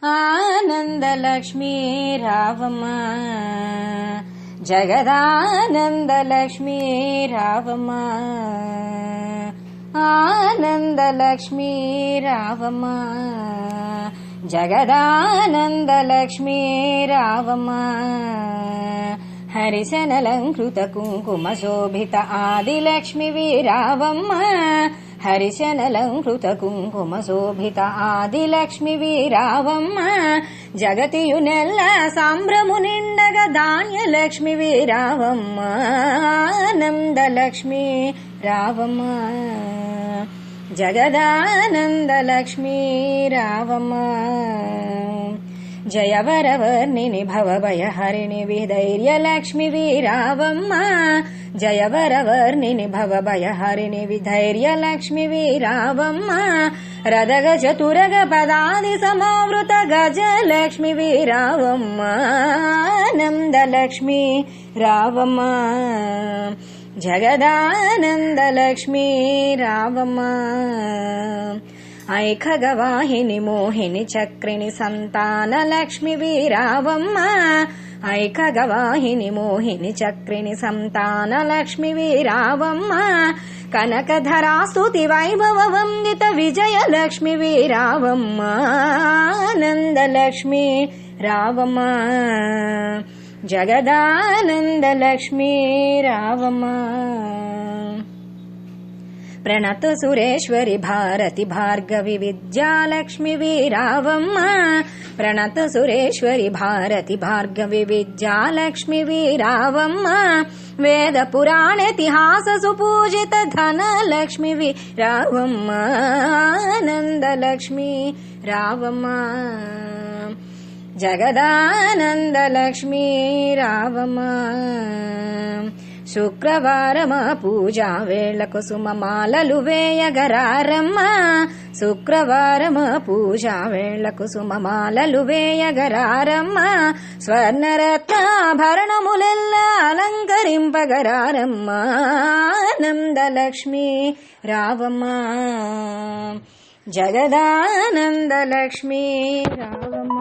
ఆనందలక్ష్మీ రావమ్మ జగదానందలక్ష్మీ రావమ్మ ఆనందలక్ష్మీ రావమ్మ జగదానందలక్ష్మీ రావమ్మ హరిశనలంకృత కుంకుమ శోభిత ఆదిలక్ష్మీ రావమ్మ హరిశనలంకృత కుంకుమ శోభిత ఆదిలక్ష్మీ రావమ్మ జగతియునెల్ల సంభ్రము నిండగ ధాన్యలక్ష్మీ రావమ్మ ఆనందలక్ష్మీ రావమ్మ జగదానందలక్ష్మీ రావమ్మ జయవరవర్ణిని భవభయహరిణి విధైర్యలక్ష్మీ రావమ్మ జయవరవర్ణిని భవభయహరిణి విధైర్యలక్ష్మీ రావమ్మ రదగ చతురగ పదాది సమావృత గజలక్ష్మీ రావమ్మ ఆనందలక్ష్మీ రావమ్మ జగదానందలక్ష్మీ రావమ్మ ఐఖగవాహిని మోహిని చక్రిని సంతానలక్ష్మీ రావమ్మ ఐఖగవాహిని మోహిని చక్రిని సంతానలక్ష్మీ రావమ్మ కనకధరాస్తుతి వైభవ వందిత విజయలక్ష్మీ రావమ్మ ఆనందలక్ష్మీ రావమ్మ జగదానందలక్ష్మీ రావమ్మ ప్రణత సురేశ్వరి భారతి భార్గవి విద్యాలక్ష్మీ రావమ్మ ప్రణత సురేశ్వరి భారతి భార్గవి విద్యాలక్ష్మీ రావమ్మ వేద పురాణేతిహాస సుపూజిత ధనలక్ష్మీ రావమ్మ ఆనందలక్ష్మీ రావమ్మ జగదానందలక్ష్మీ రావమ్మ శుక్రవారమ పూజా వేళకు సుమమాలలు వేయగరారమ్మ శుక్రవారమ పూజా వేళకు సుమమాలలు వేయగరారమ్మ స్వర్ణరత్నాభరణములెల్ల అలంకరింపగరారమ్మ ఆనందలక్ష్మీ రావమ్మ జగదానందలక్ష్మీ రావమ్మ